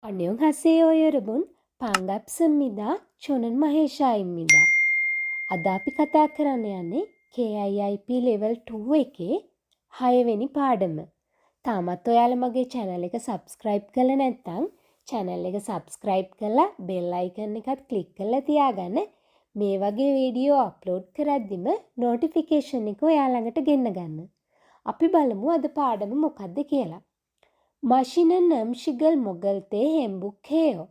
안녕하세요, 여러분. 반갑습니다. 저는 마헤샤입니다. අද අපි කතා කරන්න යන්නේ KIIP level 2 එකේ 6 වෙනි පාඩම. තාමත් ඔයාලා මගේ channel එක subscribe කරලා නැත්නම් channel එක subscribe කරලා bell icon එකත් click කරලා තියාගන්න. මේ වගේ වීඩියෝ upload කරද්දිම notification එක ඔයා ළඟට ගෙන්න ගන්න. අපි බලමු අද පාඩම මොකක්ද කියලා. මශිනන් අම්ශිගල් මොගල්තේ හෙම්බුක්හේයෝ.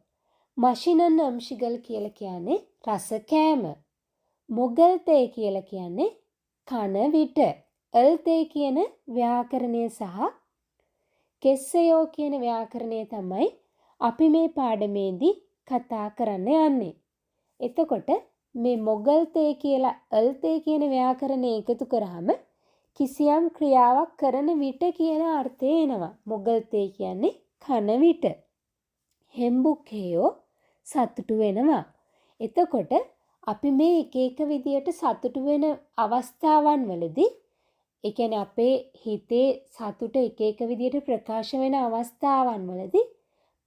මශිනන් අම්ශිගල් කියලා කියන්නේ රස කෑම. මොගල්තේ කියලා කියන්නේ කන විට. අල්තේ කියන ව්‍යාකරණය සහ කෙස්සයෝ කියන ව්‍යාකරණය තමයි අපි මේ පාඩමේදී කතා කරන්න යන්නේ. එතකොට මේ මොගල්තේ කියලා අල්තේ කියන ව්‍යාකරණය එකතු කරාම කිසියම් ක්‍රියාවක් කරන විට කියන අර්ථය එනවා. මොගල්තේ කියන්නේ කන විට. හෙම්බුක්හේයෝ සතුටු වෙනවා. එතකොට අපි මේ එක එක විදියට සතුටු වෙන අවස්ථාවන් වලදී ඒ කියන්නේ අපේ හිතේ සතුට එක එක විදියට ප්‍රකාශ වෙන අවස්ථාවන් වලදී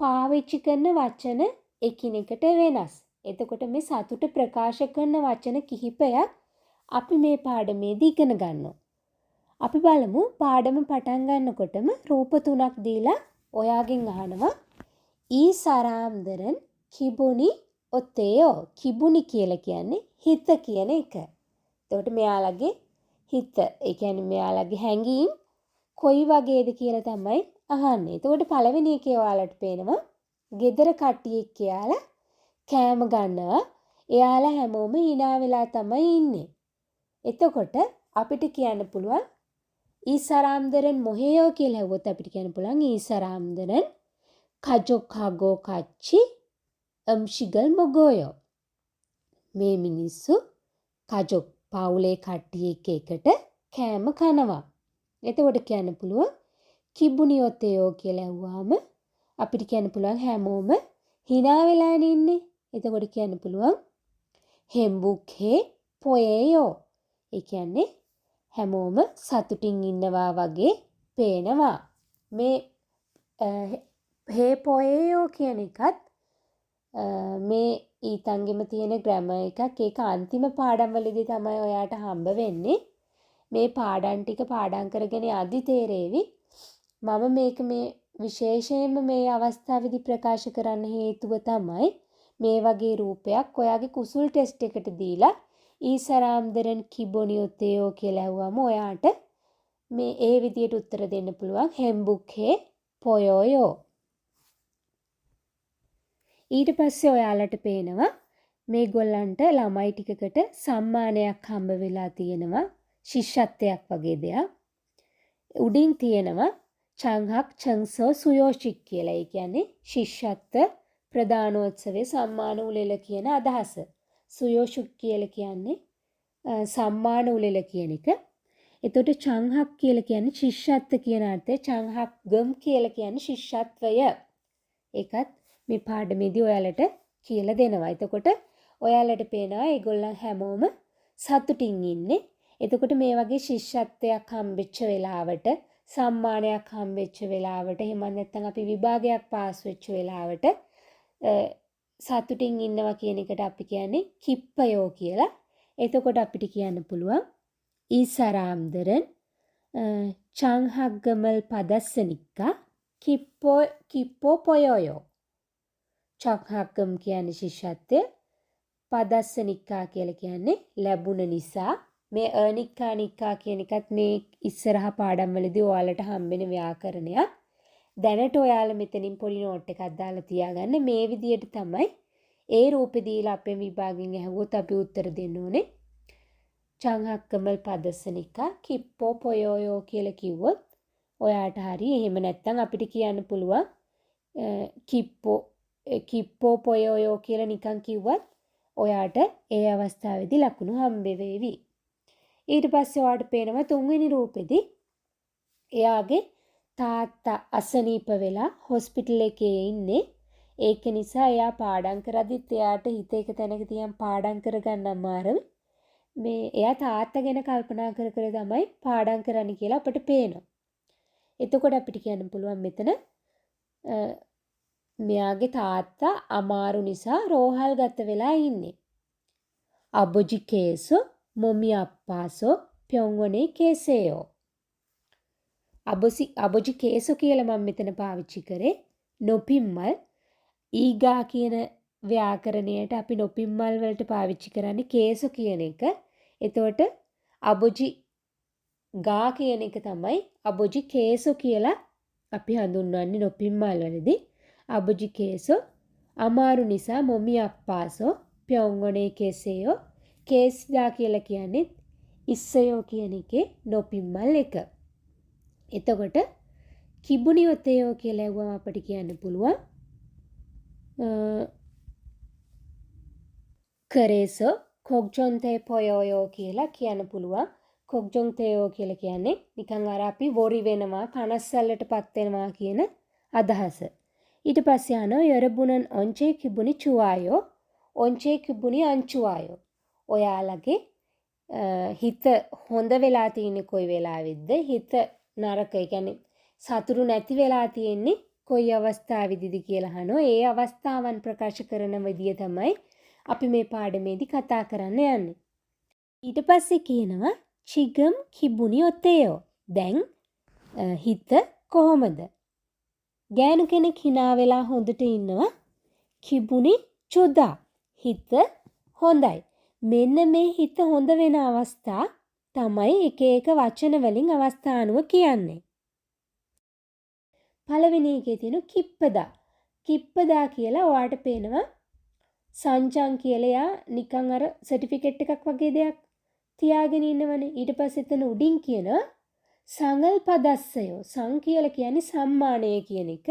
පාවිච්චි කරන වචන එකිනෙකට වෙනස්. එතකොට මේ සතුට ප්‍රකාශ කරන වචන කිහිපයක් අපි මේ පාඩමේදී ඉගෙන ගන්නවා. අපි බලමු පාඩම පටන් ගන්නකොටම රූප තුනක් දීලා ඔයාගෙන් අහනවා ඊ සරාම්දරන් කිබුනි ඔතේයෝ. කිබුනි කියලා කියන්නේ හිත කියන එක. එතකොට මෙයාලගේ හිත, ඒ කියන්නේ මෙයාලගේ හැඟීම් කොයි වගේද කියලා තමයි අහන්නේ. එතකොට පළවෙනි එකේ ඔයාලට පේනවා ගෙදර කට්ටියෙක් කියලා කෑම ගන්නවා. එයාලා හැමෝම hina වෙලා තමයි ඉන්නේ. එතකොට අපිට කියන්න පුළුවන් ඊසරාම්දරන් මොහේයෝ කියලා හෙව්වොත් අපිට කියන්න පුළුවන් ඊසරාම්දරන් කජොක්හගෝ කච්චි අම්ශිගල් මොගෝයෝ. මේ මිනිස්සු කජොක් පවුලේ කට්ටියෙක් එකට කෑම කනවා. එතකොට කියන්න පුළුවන් කිබුනියොතේයෝ කියලා ඇහුවාම අපිට කියන්න පුළුවන් හැමෝම hina වෙලා ඉන්නේ. එතකොට කියන්න පුළුවන් හෙම්බුක්හේ පොයේයෝ. ඒ කියන්නේ හැමෝම සතුටින් ඉන්නවා වගේ පේනවා. මේ හේ පොයේයෝ කියන එකත් මේ ඊතන්ගෙම තියෙන ග්‍රැමර් එකක්. ඒක අන්තිම පාඩම් වලදී තමයි ඔයාට හම්බ වෙන්නේ. මේ පාඩම් ටික පාඩම් කරගෙන යද්දි තේරෙවි. මම මේක මේ විශේෂයෙන්ම මේ අවස්ථාවේදී ප්‍රකාශ කරන්න හේතුව තමයි මේ වගේ රූපයක් ඔයාගේ කුසුල් ටෙස්ට් එකට දීලා ඊසරාම්දරන් කිබොනියොතේයෝ කියලා ඇහුවම ඔයාට මේ ඒ විදියට උත්තර දෙන්න පුළුවන් හෙම්බුක්හේ පොයෝයෝ. ඊට පස්සේ ඔයාලට පේනවා මේගොල්ලන්ට ළමයි ටිකකට සම්මානයක් හම්බ වෙලා තියෙනවා. ශිෂ්‍යත්වයක් වගේ දෙයක්. උඩින් තියෙනවා චංහක් චංසෝ සුයෝෂික් කියලා. ඒ කියන්නේ ශිෂ්‍යත්ව ප්‍රදානෝත්සවයේ සම්මාන උළෙල කියන අදහස. සුයෝෂුක් කියලා කියන්නේ සම්මාන උළෙල කියන එක. එතකොට චංහක් කියලා කියන්නේ ශිෂ්‍යත්ව කියන අර්ථය. චංහක් ගම් කියලා කියන්නේ ශිෂ්‍යත්වය. ඒකත් මේ පාඩමේදී ඔයාලට කියලා දෙනවා. එතකොට ඔයාලට පේනවා ඒගොල්ලන් හැමෝම සතුටින් ඉන්නේ. එතකොට මේ වගේ ශිෂ්‍යත්වයක් හම්බෙච්ච වෙලාවට, සම්මානයක් හම්බෙච්ච වෙලාවට, එහෙම නැත්නම් අපි විභාගයක් පාස් වෙච්ච වෙලාවට සතුටින් ඉන්නවා කියන එකට අපි කියන්නේ කිප්පයෝ කියලා. එතකොට අපිට කියන්න පුළුවන් ඊසරාම්දරන් චංහග්ගමල් පදස්සනික්කා කිප්පෝ පොයෝයෝ. චංහග්ගම් කියන්නේ ශිෂ්‍යත්වය, පදස්සනික්කා කියලා කියන්නේ ලැබුණ නිසා. මේ අනික්කා නික්කා කියන එකත් මේ ඉස්සරහ පාඩම් වලදී ඔයාලට හම්බෙන ව්‍යාකරණයක්. දැනට ඔයාලා මෙතනින් පොඩි නෝට් එකක් දාලා තියාගන්න. මේ විදියට තමයි ඒ රූපේ දීලා අපේ විභාගෙන් ඇහුවොත් අපි උත්තර දෙන්න ඕනේ. චංහක්කමල් පදස්සනිකා කිප්පෝ පොයෝයෝ කියලා කිව්වොත් ඔයාට හරි. එහෙම නැත්නම් අපිට කියන්න පුළුවන් කිප්පෝ පොයෝයෝ කියලා නිකන් කිව්වත් ඔයාට ඒ අවස්ථාවේදී ලකුණු හම්බ වෙවි. ඊට පස්සේ ඔයාට පේනවා තුන්වෙනි රූපෙදී එයාගේ තාත්තා අසනීප වෙලා හොස්පිටල් එකේ ඉන්නේ. ඒක නිසා එයා පාඩම් කරද්දිත් එයාට හිත එක තැනක තියන් පාඩම් කරගන්න අමාරුයි. මේ එයා තාත්තා ගැන කල්පනා කර කර තමයි පාඩම් කරන්න කියලා අපිට පේනවා. එතකොට අපිට කියන්න පුළුවන් මෙතන මෙයාගේ තාත්තා අමාරු නිසා රෝහල් ගත වෙලා ඉන්නේ. අබොජි කේසෝ මොමි අප්පාසෝ පියොන්වනේ කේසේයෝ. අබොජි කේසෝ කියලා මම මෙතන පාවිච්චි කරේ. නොපිම්මල් ඊගා කියන ව්‍යාකරණයට අපි නොපිම්මල් වලට පාවිච්චි කරන්නේ කේසෝ කියන එක. එතකොට අබොජි ගා කියන එක තමයි අබොජි කේසෝ කියලා අපි හඳුන්වන්නේ නොපිම්මල් වලදී. අබොජි කේසෝ අමාරු නිසා මොමි අප්පාසෝ පියොන්වනේ කේසේයෝ. කේස්දා කියලා කියන්නේ ඉස්සයෝ කියන එකේ නොපිම්මල් එක. එතකොට කිබුනි ඔතේයෝ කියලා ඇහුවම අපිට කියන්න පුළුවන් කරේසෝ කොග්ජොන්තේ පොයෝයෝ කියලා කියන්න පුළුවන්. කොග්ජොන්තේයෝ කියලා කියන්නේ නිකන් අර අපි වොරි වෙනවා කනස්සල්ලටපත් වෙනවා කියන අදහස. ඊට පස්සේ යනවා යරබුනන් ඔන්චේ කිබුනි චුවායෝ ඔන්චේ කිබුනි අංචුවායෝ. ඔයාලගේ හිත හොඳ වෙලා තියෙන්නේ කොයි වෙලාවෙද්ද? හිත නරක, ඒ කියන්නේ සතුරු නැති වෙලා තියෙන්නේ කොයි අවස්ථාවේදීද කියලා අහනවා. ඒ අවස්ථාවන් ප්‍රකාශ කරන විදිය තමයි අපි මේ පාඩමේදී කතා කරන්න යන්නේ. ඊට පස්සේ කියනවා චිගම් කිබුනි ඔතේයෝ. දැන් හිත කොහොමද? ගෑනු කෙනෙක් hina වෙලා හොඳට ඉන්නවා. කිබුනි චුදා. හිත හොඳයි. මෙන්න මේ හිත හොඳ වෙන අවස්ථා තමයි එක එක වචන වලින් අවස්ථානුව කියන්නේ. පළවෙනි එකේ තියෙන කිප්පදා. කිප්පදා කියලා ඔයාට පේනවා සංජං කියලා යා නිකන් අර සර්ටිෆිකේට් එකක් වගේ දෙයක් තියාගෙන ඉන්නවනේ. ඊට පස්සේ එතන උඩින් කියනවා සංගල් පදස්සයෝ. සං කියලා කියන්නේ සම්මානය කියන එක.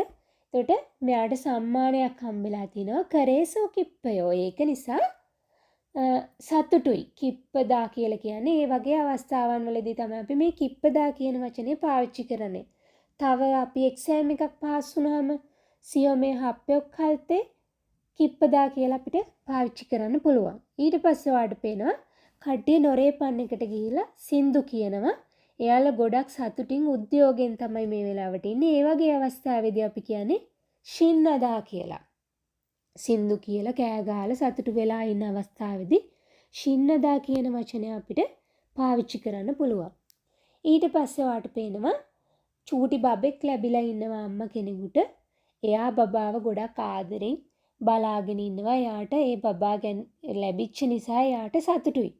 එතකොට මෙයාට සම්මානයක් හම්බෙලා තිනවා කරේසෝ කිප්පයෝ. ඒක නිසා සතුටුයි. කිප්පදා කියලා කියන්නේ ඒ වගේ අවස්ථාවන් වලදී තමයි අපි මේ කිප්පදා කියන වචනේ පාවිච්චි කරන්නේ. තව අපි එක්සෑම් එකක් පාස් වුණාම සියෝ මේ හප්පයක් කල්තේ කිප්පදා කියලා අපිට පාවිච්චි කරන්න පුළුවන්. ඊට පස්සේ ඔයාලට පේනවා කඩේ නොරේපන් එකට ගිහිලා සින්දු කියනවා. එයාලා ගොඩක් සතුටින් උද්‍යෝගයෙන් තමයි මේ වෙලාවට ඉන්නේ. ඒ වගේ අවස්ථාවේදී අපි කියන්නේ ශින්නදා කියලා. සින්දු කියලා කෑ ගහලා සතුටු වෙලා ඉන්න අවස්ථාවේදී ශින්නදා කියන වචනය අපිට පාවිච්චි කරන්න පුළුවන්. ඊට පස්සේ ඔයාලට පේනවා චූටි බබෙක් ලැබිලා ඉන්නවා අම්මා කෙනෙකුට. එයා බබාව ගොඩක් ආදරෙන් බලාගෙන ඉන්නවා. එයාට ඒ බබා ගැන ලැබිච්ච නිසා එයාට සතුටුයි.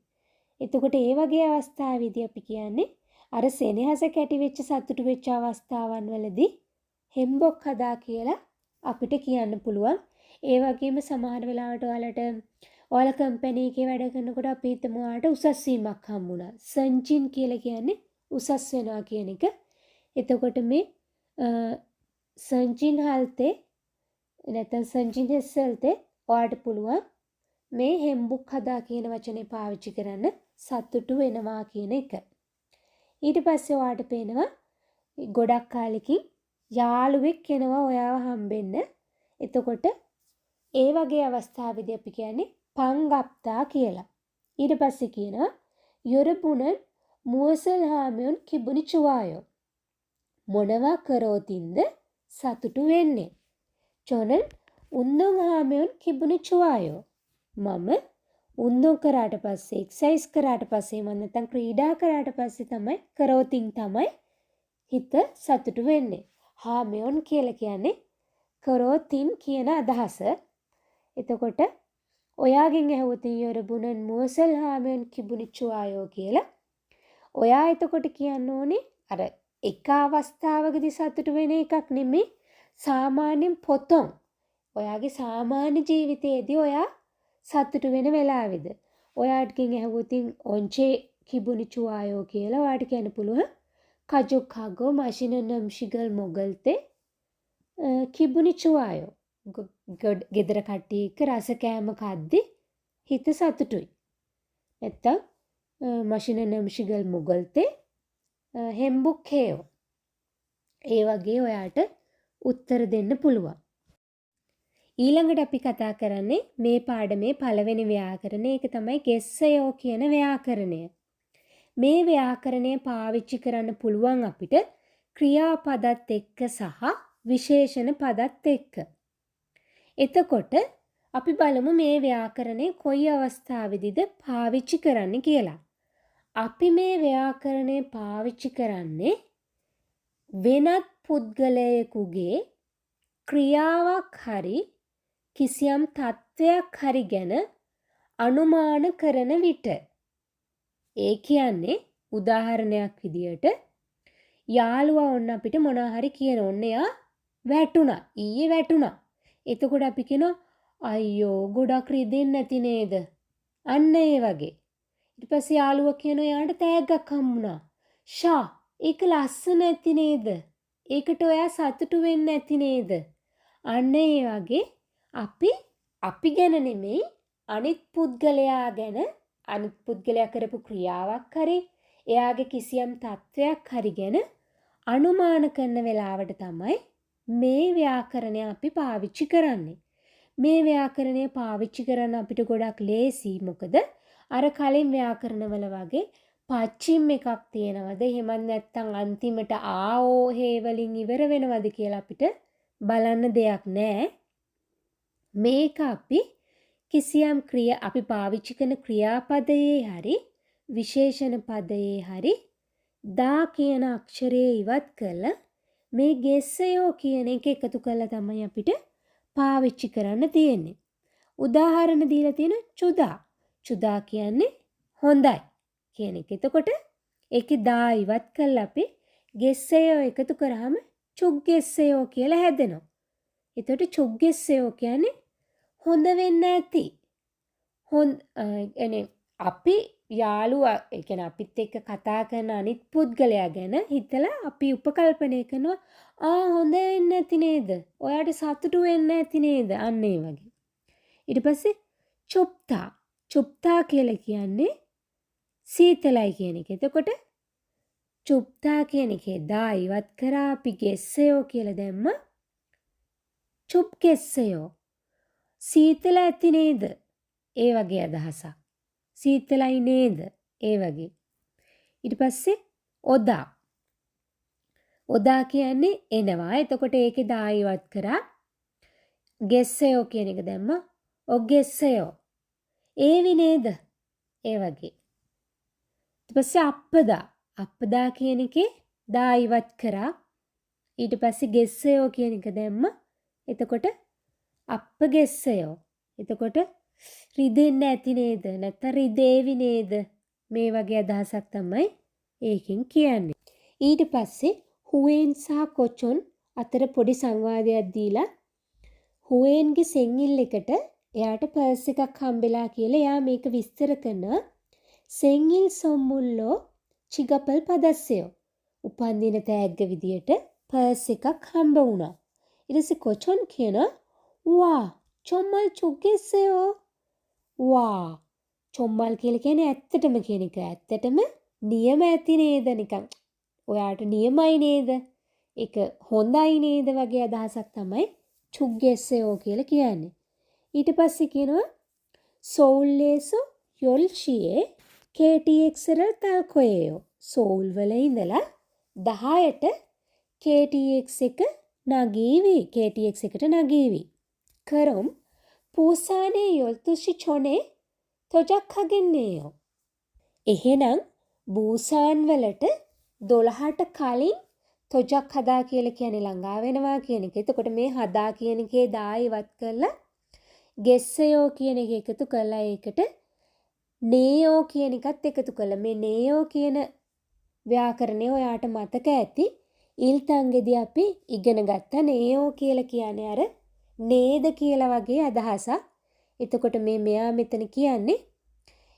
එතකොට ඒ වගේ අවස්ථාවේදී අපි කියන්නේ අර සෙනෙහස කැටි වෙච්ච සතුටු වෙච්ච අවස්ථාවන් වලදී හෙම්බොක් හදා කියලා අපිට කියන්න පුළුවන්. ඒ වගේම සමහර වෙලාවට ඔයාලා කම්පැනි එකේ වැඩ කරනකොට අපි හිතමු ඔයාලට උසස් වීමක් හම්බුණා. සංචින් කියලා කියන්නේ උසස් වෙනවා කියන එක. එතකොට මේ සංචින් හල්තේ නැත්නම් සංචින් හෙස්සල්තේ ඔයාලට පුළුවන් මේ හෙම්බුක් හදා කියන වචනේ පාවිච්චි කරන්න සතුටු වෙනවා කියන එක. ඊට පස්සේ ඔයාලට පේනවා ගොඩක් කාලෙකින් යාළුවෙක් එනවා ඔයාව හම්බෙන්න. එතකොට ඒ වගේ අවස්ථාවේදී අපි කියන්නේ පංගප්තා කියලා. ඊට පස්සේ කියනවා යොරපුනන් මුවසල් හාමියොන් කිබුනි චුවායෝ. මොනවා කරෝතින්ද සතුටු වෙන්නේ? චොනන් උන්දොන් හාමියොන් කිබුනි චුවායෝ. මම උන්දොන් කරාට පස්සේ එක්සයිස් කරාට පස්සේ මම නැත්නම් ක්‍රීඩා කරාට පස්සේ තමයි කරෝතින් තමයි හිත සතුටු වෙන්නේ. හාමියොන් කියලා කියන්නේ කරෝතින් කියන අදහස. එතකොට ඔයාගෙන් ඇහුවොත් යොරබුනන් මුවසල් හාමියොන් කිබුනි චුවායෝ කියලා. ඔයා එතකොට කියන්න ඕනේ අර එක අවස්ථාවකදී සතුටු වෙන එකක් නෙමෙයි සාමාන්‍යයෙන් පොතොන්. ඔයාගේ සාමාන්‍ය ජීවිතයේදී ඔයා සතුටු වෙන වෙලාවෙද. ඔයාටකින් ඇහුවොත් ඔන්චේ කිබුනි චුවායෝ කියලා ඔයාට කියන්න පුළුවන් කජුක් හගෝ මෂින නම්ශිගල් මොගල්තේ කිබුනි චුවායෝ. ගෙදර කට්ටිය එක්ක රස කෑම කද්දි හිත සතුටුයි. නැත්තම් මෂින නම්ශිගල් මොගල්තේ හෙම්බුක් හේයෝ. ඒ වගේ ඔයාට උත්තර දෙන්න පුළුවන්. ඊළඟට අපි කතා කරන්නේ මේ පාඩමේ පළවෙනි ව්‍යාකරණය. ඒක තමයි ගෙස්සයෝ කියන ව්‍යාකරණය. මේ ව්‍යාකරණය පාවිච්චි කරන්න පුළුවන් අපිට ක්‍රියාපදත් එක්ක සහ විශේෂණ පදත් එක්ක. එතකොට අපි බලමු මේ ව්‍යාකරණය කොයි අවස්ථාවේදීද පාවිච්චි කරන්න කියලා. අපි මේ ව්‍යාකරණය පාවිච්චි කරන්නේ වෙනත් පුද්ගලයෙකුගේ ක්‍රියාවක් හරි කිසියම් තත්ත්වයක් හරි ගැන අනුමාන කරන විට. ඒ කියන්නේ උදාහරණයක් විදියට යාළුවා ඔන්න අපිට මොනවා හරි කියන ඔන්න එයා වැටුණා. ඊයේ වැටුණා. එතකොට අපි කියනවා අයියෝ ගොඩක් රිදෙන්නේ නැති නේද? අන්න ඒ වගේ. ඊට පස්සේ යාළුවා කියනවා එයාට තෑග්ගක් හම්බුණා. ෂා ඒක ලස්සන නැති නේද? ඒකට ඔයා සතුටු වෙන්නේ නැති නේද? අන්න ඒ වගේ අපි ගැන නෙමෙයි අනිත් පුද්ගලයා ගැන අනිත් පුද්ගලයා කරපු ක්‍රියාවක් හරි එයාගේ කිසියම් තත්ත්වයක් හරි ගැන අනුමාන කරන වෙලාවට තමයි මේ ව්‍යාකරණය අපි පාවිච්චි කරන්නේ. මේ ව්‍යාකරණය පාවිච්චි කරන්න අපිට ගොඩක් ලේසි. මොකද අර කලින් ව්‍යාකරණවල වගේ පච්චිම් එකක් තියෙනවද එහෙමත් නැත්නම් අන්තිමට ආෝ හේ වලින් ඉවර වෙනවද කියලා අපිට බලන්න දෙයක් නැහැ. මේක අපි කිසියම් අපි පාවිච්චි කරන ක්‍රියාපදයේ හරි විශේෂණ පදයේ හරි දා කියන අක්ෂරය ඉවත් කරලා මේ ගෙස්සයෝ කියන එක එකතු කරලා තමයි අපිට පාවිච්චි කරන්න තියෙන්නේ. උදාහරණ දීලා තියෙන චුදා. චුදා කියන්නේ හොඳයි කියන එක. එතකොට ඒකේ දා ඉවත් කරලා අපි ගෙස්සයෝ එකතු කරාම චුග්ගෙස්සයෝ කියලා හැදෙනවා. එතකොට චුග්ගෙස්සයෝ කියන්නේ හොඳ වෙන්න ඇති. අපි යාළුවා ඒ කියන්නේ අපිත් එක්ක කතා කරන අනිත් පුද්ගලයා ගැන හිතලා අපි උපකල්පනය කරනවා හොඳ වෙන්න ඇති නේද? ඔයාට සතුටු වෙන්න ඇති නේද? අන්න ඒ වගේ. ඊට පස්සේ චුප්තා. චුප්තා කියලා කියන්නේ සීතලයි කියන එක. එතකොට චුප්තා කියන එකේ දා ඉවත් කරා අපි ගෙස්සයෝ කියලා දැම්ම චුප් ගෙස්සයෝ. සීතල ඇති නේද? ඒ වගේ අදහසක්. සීතලයි නේද? ඒ වගේ. ඊට පස්සේ ඔදා. ඔදා කියන්නේ එනවා. එතකොට ඒකේ දා ඉවත් කරා ගෙස්සයෝ කියන එක දැම්ම ඔගෙස්සයෝ. ඒවි නේද? ඒ වගේ. ඊට පස්සේ අප්පදා. අප්පදා කියන එකේ දා ඉවත් කරා ඊට පස්සේ ගෙස්සයෝ කියන එක දැම්ම එතකොට අප්පගෙස්සයෝ. එතකොට රිදෙන්න ඇති නේද? නැත්නම් රිදේවි නේද? මේ වගේ අදහසක් තමයි ඒකෙන් කියන්නේ. ඊට පස්සේ හුවෙන් සහ කොචොන් අතර පොඩි සංවාදයක් දීලා හුවෙන්ගේ සෙන්ගිල් එකට එයාට පර්ස් එකක් හම්බෙලා කියලා එයා මේක විස්තර කරනවා. සෙන්ගිල් සොම්මුල්ලෝ චිගපල් පදස්සයෝ. උපන්දින තෑග්ග විදියට පර්ස් එකක් හම්බ වුණා. ඊට පස්සේ කොචොන් කියනවා වා චොම්මල් චුග්ගෙස්සයෝ. වා චොම්මල් කියලා කියන්නේ ඇත්තටම කියන එක. ඇත්තටම නියම ඇති නේද? නිකන් ඔයාට නියමයි නේද? ඒක හොඳයි නේද වගේ අදහසක් තමයි චුග්ගෙස්සයෝ කියලා කියන්නේ. ඊට පස්සේ කියනවා සෝල්ලේසෝ යොල්ෂියේ KTXරල් තල්කොයේයෝ. සෝල් වල ඉඳලා 10ට KTX එක නගීවි. KTX එකට නගීවි. කරොම් පූසානේ යොල්තුෂි චොනේ තොජක් හගෙන්නේයෝ. එහෙනම් බූසාන් වලට 12ට කලින් තොජක් හදා කියලා කියන්නේ ළඟා වෙනවා කියන එක. එතකොට මේ හදා කියන එකේ දා ඉවත් කරලා ගෙස්සයෝ කියන එක එකතු කරලා ඒකට නේයෝ කියන එකත් එකතු කළා. මේ නේයෝ කියන ව්‍යාකරණය ඔයාට මතක ඇති. ඊල්තංගෙදී අපි ඉගෙන ගත්ත නේයෝ කියලා කියන්නේ අර නේද කියලා වගේ අදහසක්. එතකොට මේ මෙයා මෙතන කියන්නේ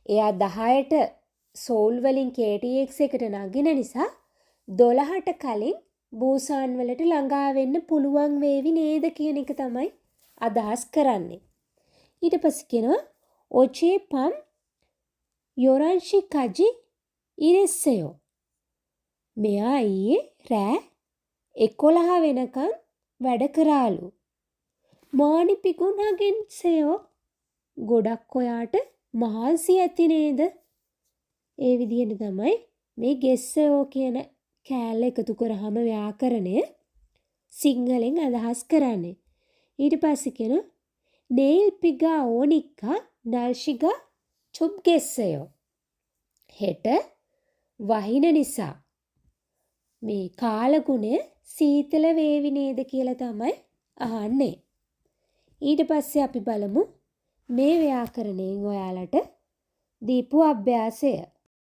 එයා 10ට සෝල් වලින් KTX එකට නගින නිසා 12ට කලින් බූසාන් වලට ළඟා වෙන්න පුළුවන් වේවි නේද කියන එක තමයි අදහස් කරන්නේ. ඊට පස්සේ කියනවා ඔචේ පම් යොරන්ෂි කජි ඉරෙස්සයෝ. මෙයා ඊයේ රෑ 11 වෙනකන් වැඩ කරාලු. මානි පිගුණගෙන්සයෝ. ගොඩක් ඔයාට මහන්සි ඇති නේද? ඒ විදිහට තමයි මේ ගෙස්සයෝ කියන කෑල්ල එකතු කරාම ව්‍යාකරණය සිංහලෙන් අදහස් කරන්නේ. ඊට පස්සේ කියනවා नेल पिगा ඕනික්කා නර්ෂිගා චුබ් ගෙස්සයෝ. හෙට වහින නිසා මේ කාලගුණය සීතල වේවි නේද කියලා තමයි අහන්නේ. ඊට පස්සේ අපි බලමු මේ ව්‍යාකරණයෙන් ඔයාලට දීපු අභ්‍යාසය.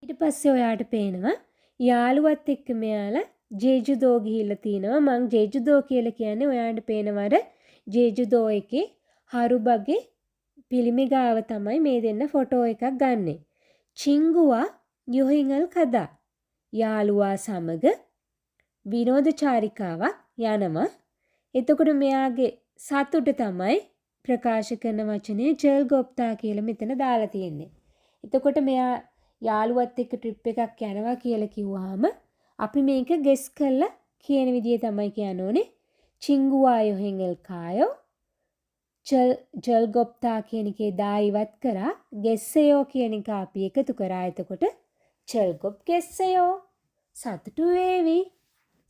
ඊට පස්සේ ඔයාට පේනවා යාළුවත් එක්ක මෙයාලා ජේජුදෝ ගිහිල්ලා තිනවා. මං ජේජුදෝ කියලා කියන්නේ ඔයාලට පේනවද ජේජුදෝ එකේ හරුබගේ පිළිමි ගාව තමයි මේ දෙන්න ෆොටෝ එකක් ගන්නෙ. චිංගුවා යොහිඟල් කදා යාළුවා සමග විනෝද චාරිකාවක් යනවා. එතකොට මෙයාගේ සතුට තමයි ප්‍රකාශ කරන වචනේ ජල් ගොප්තා කියලා මෙතන දාලා තියෙන්නේ. එතකොට මෙයා යාළුවත් එක්ක ට්‍රිප් එකක් යනවා කියලා කිව්වහම අපි මේක ගෙස් කරලා කියන විදිය තමයි කියන්න ඕනේ. චිංගුවා යොහිඟල් කායෝ ජල් ගොප්තා කියන එකේ දා ඉවත් කරා ගෙස්සයෝ කියන එක අපි එකතු කරා. එතකොට ජල් ගොප් ගෙස්සයෝ සතුටු වේවි.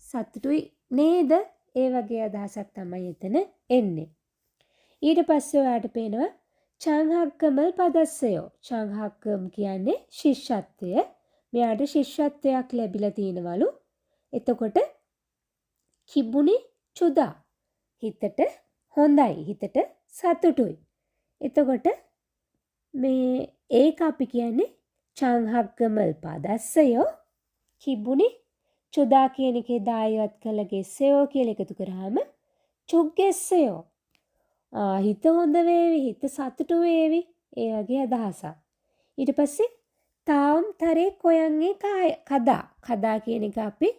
සතුටුයි නේද? ඒ වගේ අදහසක් තමයි එතන එන්නේ. ඊට පස්සේ ඔයාට පේනවා චංහක්කමල් පදස්සයෝ. චංහක්කම් කියන්නේ ශිෂ්‍යත්වය. මෙයාට ශිෂ්‍යත්වයක් ලැබිලා තිනවලු. එතකොට කිබුනි චුදා හිතට හොඳයි. හිතට සතුටුයි. එතකොට මේ ඒක අපි කියන්නේ චංහක්කමල් පදස්සයෝ කිබුනි චුදා කියන එකේ දායවත් කළ ගෙස්සයෝ කියලා එකතු කරාම චුග්ගෙස්සයෝ. හිත හොඳ වේවි, හිත සතුටු වේවි. ඒ වගේ අදහසක්. ඊට පස්සේ තාම් තරේ කොයන්ගේ කදා. කදා කියන එක අපි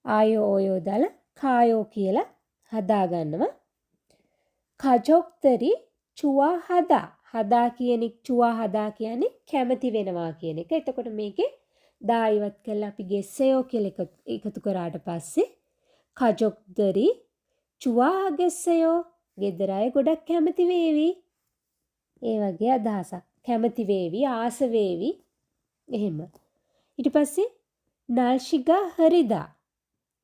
ආයෝ ඕයෝ දාලා කායෝ කියලා හදා ගන්නවා. කජොක්තරි චුවා හදා. හදා කියන චුවා හදා කියන්නේ කැමති වෙනවා කියන එක. එතකොට මේකේ දායිවත් කරලා අපි ගෙස්සයෝ කියලා එකතු කරාට පස්සේ කජොක්තරි චුවා ගෙස්සයෝ ගෙදර අය ගොඩක් කැමති වේවි. ඒ වගේ අදහසක්. කැමති වේවි, ආස වේවි. එහෙම. ඊට පස්සේ නල්ෂිගා හරිදා.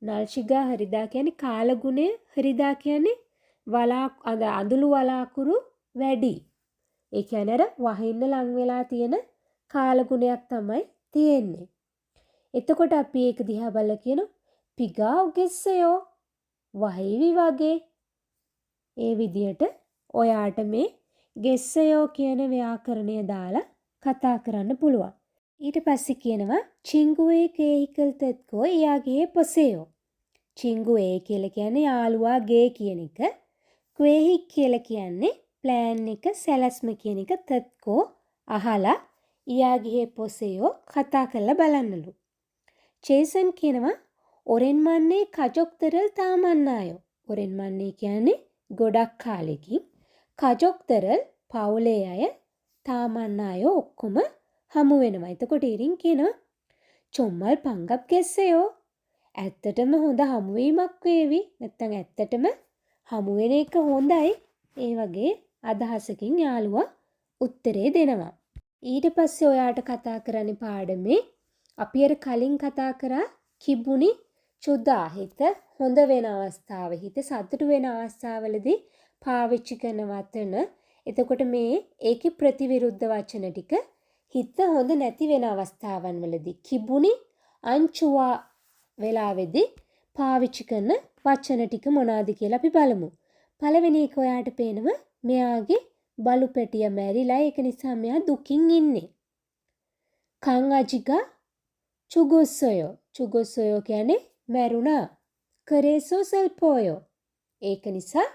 නල්ෂිගා හරිදා කියන්නේ කාලගුණය. හරිදා කියන්නේ අඳුළු වලාකුරු වැඩි. ඒ කියන්නේ අර වහින්න ලං වෙලා තියෙන කාලගුණයක් තමයි තියෙන්නේ. එතකොට අපි ඒක දිහා බලලා කියන පිගා උගෙස්සයෝ වහිවි වගේ. ඒ විදිහට ඔයාට මේ ගෙස්සයෝ කියන ව්‍යාකරණය දාලා කතා කරන්න පුළුවන්. ඊට පස්සේ කියනවා චිංගුවේ කේහිකල් තෙත්කෝ යාගේ පොසෙයෝ. චිංගුවේ කියලා කියන්නේ යාළුවා ගේ කියන එක. ක්වේහික් කියලා කියන්නේ ප්ලෑන් එක, සැලැස්ම කියන එක. තෙත්කෝ අහලා යාගේ පොසෙයෝ කතා කරලා බලන්නලු. චේසන් කියනවා ඔරෙන් මන්නේ කජොක්තරල් තාමන්නායෝ. ඔරෙන් මන්නේ කියන්නේ ගොඩක් කාලෙකින් කජොක්තරල් පවුලේ අය තාමන්නායෝ ඔක්කොම හමු වෙනවා. එතකොට ඉරින් කියනවා චොම්මල් පංගප් ගෙස්සයෝ. ඇත්තටම හොඳ හමුවීමක් වේවි. නැත්තම් ඇත්තටම හමු වෙන එක හොඳයි. ඒ වගේ අදහසකින් යාළුවා උත්තරේ දෙනවා. ඊට පස්සේ ඔයාට කතා කරන්න පාඩමේ අපි අර කලින් කතා කරා කිබුනි චුදා හිත හොඳ වෙන අවස්ථාව, හිත සතුටු වෙන අවස්ථාවවලදී පාවිච්චි කරන වචන. එතකොට මේ ඒකේ ප්‍රතිවිරුද්ධ වචන ටික හිත හොඳ නැති වෙන අවස්ථාවන් වලදී කිබුනි අංචුවා වෙලාවේදී පාවිච්චි කරන වචන ටික මොනවාද කියලා අපි බලමු. පළවෙනි එක ඔයාට පේනවා මෙයාගේ බලු පැටිය මැරිලා ඒක නිසා මෙයා දුකින් ඉන්නේ. කං අජිගා චුගොස්සයෝ. චුගොස්සයෝ කියන්නේ මැරුණා. කරේසෝ සල්පෝයෝ. ඒක නිසා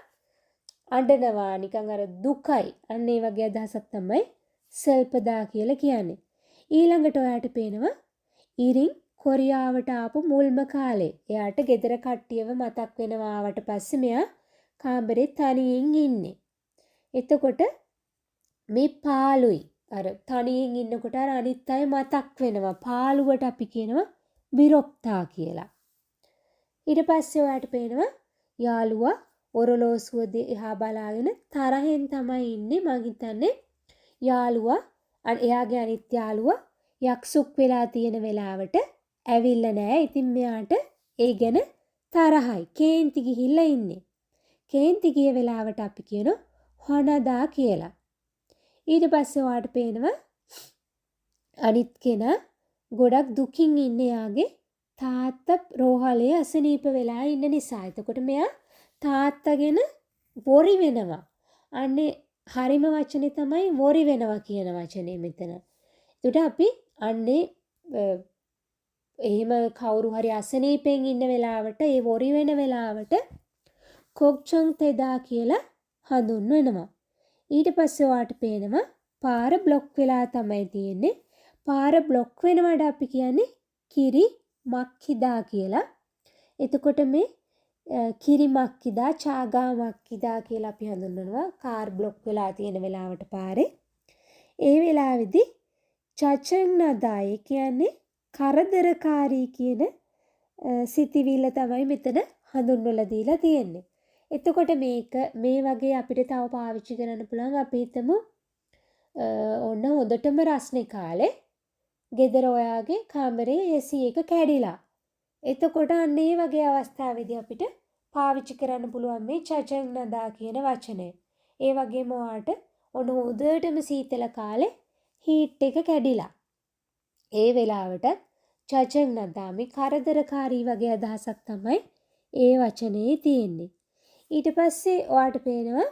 අඬනවා නිකන් අර දුකයි. අන්න ඒ වගේ අදහසක් තමයි සල්පදා කියලා කියන්නේ. ඊළඟට ඔයාට පේනවා ඉරින් කොරියාවට ආපු මුල්ම කාලේ. එයාට ගෙදර කට්ටියව මතක් වෙනවා. ආවට පස්සේ මෙයා කාමරේ තනියෙන් ඉන්නේ. එතකොට මේ පාළුයි අර තනියෙන් ඉන්නකොට අර අනිත් අය මතක් වෙනවා. පාළුවට අපි කියනවා විරොක්තා කියලා. ඊට පස්සේ ඔයාට පේනවා යාළුවා ඔරලෝසුව දිහා බලාගෙන තරහෙන් තමයි ඉන්නේ. මං හිතන්නේ යාළුවා එයාගේ අනිත් යාළුවා යක්සුක් වෙලා තියෙන වෙලාවට ඇවිල්ලා නැහැ. ඉතින් මෙයාට ඒ ගැන තරහයි. කේන්ති ගිහිල්ලා ඉන්නේ. කේන්ති ගිය වෙලාවට අපි කියනවා හනදා කියලා. ඊට පස්සේ ඔයාට පේනවා අනිත් කෙනා ගොඩක් දුකින් ඉන්නේ යාගේ තාත්තා රෝහලේ අසනීප වෙලා ඉන්න නිසා. එතකොට මෙයා තාත්තගෙන වොරි වෙනවා. අන්නේ හරිම වචනේ තමයි වොරි වෙනවා කියන වචනේ මෙතන. එතකොට අපි අන්නේ එහෙම කවුරු හරි අසනීපෙන් ඉන්න වෙලාවට ඒ වොරි වෙන වෙලාවට කොක්චොන් තෙදා කියලා හඳුන්වනවා. ඊට පස්සේ ඔයාට පේනවා පාර බ්ලොක් වෙලා තමයි තියෙන්නේ. පාර බ්ලොක් වෙනවට අපි කියන්නේ කිරි මක්කිදා කියලා. එතකොට මේ කිරි මක්කිදා චාගා මක්කිදා කියලා අපි හඳුන්වනවා කාර් බ්ලොක් වෙලා තියෙන වෙලාවට පාරේ. ඒ වෙලාවේදී චචං නදායි කියන්නේ කරදරකාරී කියන සිතිවිල්ල තමයි මෙතන හඳුන්වලා දීලා තියෙන්නේ. එතකොට මේක මේ වගේ අපිට තව පාවිච්චි කරන්න පුළුවන්. අපි හිතමු ඔන්න හොඳටම රස්නේ කාලේ ගෙදර ඔයාගේ කාමරේ AC එක කැඩිලා. එතකොට අන්න ඒ වගේ අවස්ථාවේදී අපිට පාවිච්චි කරන්න පුළුවන් මේ චචං නදා කියන වචනය. ඒ වගේම ඔයාට ඔන්න හොඳටම සීතල කාලේ හීට් එක කැඩිලා. ඒ වෙලාවට චචං නදා මේ කරදරකාරී වගේ අදහසක් තමයි ඒ වචනේ තියෙන්නේ. ඊට පස්සේ ඔයාට පේනවා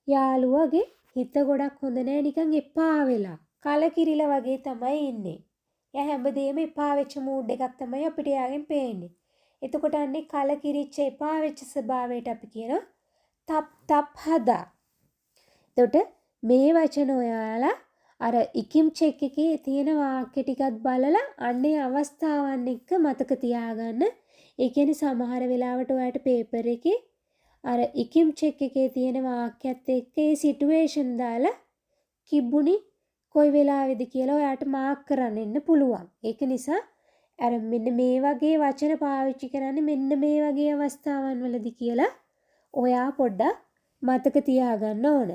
යාළුවගේ හිත ගොඩක් හොඳ නැහැ නිකන් එපා වෙලා. කලකිරිලා වගේ තමයි ඉන්නේ. එයා හැමදේම එපා වෙච්ච මූඩ් එකක් තමයි අපිට යාගෙන් පේන්නේ. එතකොට අන්නේ කලකිරිච්ච එපා වෙච්ච ස්වභාවයට අපි කියනවා තප් හදා. එතකොට මේ වචන ඔයාලා අර ඉකිම් චෙක් එකේ තියෙන වාක්‍ය ටිකත් බලලා අන්නේ අවස්ථාවන් එක්ක මතක තියාගන්න. ඒ කියන්නේ සමහර වෙලාවට ඔයාලට පේපර් එකේ අර ඉකිම් චෙක් එකේ තියෙන වාක්‍යත් එක්ක ඒ සිටුේෂන් දාලා කිබ්බුනි කොයි වෙලාවේද කියලා ඔයාලට මාක් කරන්න ඉන්න පුළුවන්. ඒක නිසා අර මෙන්න මේ වගේ වචන පාවිච්චි කරන්නේ මෙන්න මේ වගේ අවස්ථාවන් වලදී කියලා ඔයා පොඩ්ඩක් මතක තියාගන්න ඕන.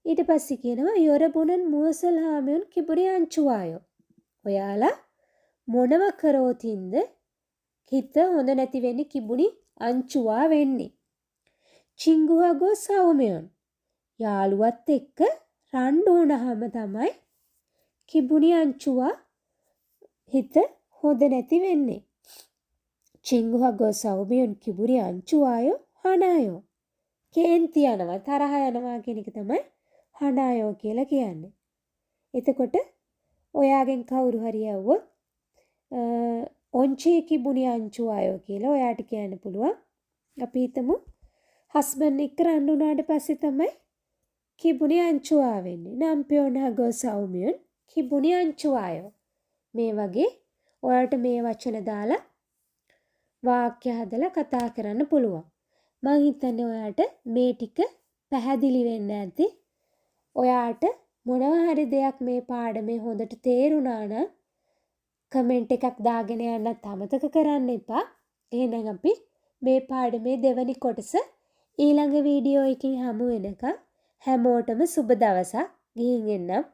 ඊට පස්සේ කියනවා යොරබුනන් මුවසල්හාමයන් කිබුරි අංචුවායෝ. ඔයාලා මොනව කරෝතින්ද හිත හොඳ නැති වෙන්නේ කිබුනි අංචුවා වෙන්නේ. චිංගුහගෝ සෞමයන් යාළුවත් එක්ක රණ්ඩු වුණාම තමයි කිබුනි අංචුවා හිත හොඳ නැති වෙන්නේ. චිංගුහගෝ සෞමයන් කිබුරි අංචුවායෝ හනායෝ. කේන්ති යනවා තරහ යනවා කියන එක තමයි හනායෝ කියලා කියන්නේ. එතකොට ඔයාගෙන් කවුරු හරි යවුවොත් ඔන්චේ කිබුනි අංචුවායෝ කියලා ඔයාට කියන්න පුළුවන්. අපි හිතමු හස්බන්ඩ් එක්ක රණ්ඩු වුණාට පස්සේ තමයි කිබුනි අංචුවා වෙන්නේ. නම්පියෝනහගෝ සෞමියන් කිබුනි අංචුවායෝ. මේ වගේ ඔයාලට මේ වචන දාලා වාක්‍ය හදලා කතා කරන්න පුළුවන්. මම හිතන්නේ ඔයාලට මේ ටික පැහැදිලි වෙන්න ඇති. ඔයාලට මොනවා හරි දෙයක් මේ පාඩමේ හොඳට තේරුණා නම් කමෙන්ට් එකක් දාගෙන යන්නත් අමතක කරන්න එපා. එහෙනම් අපි මේ පාඩමේ දෙවැනි කොටස ඊළඟ වීඩියෝ එකකින් හමු වෙනකම් හැමෝටම සුබ දවසක්. ගිහින් එන්නම්.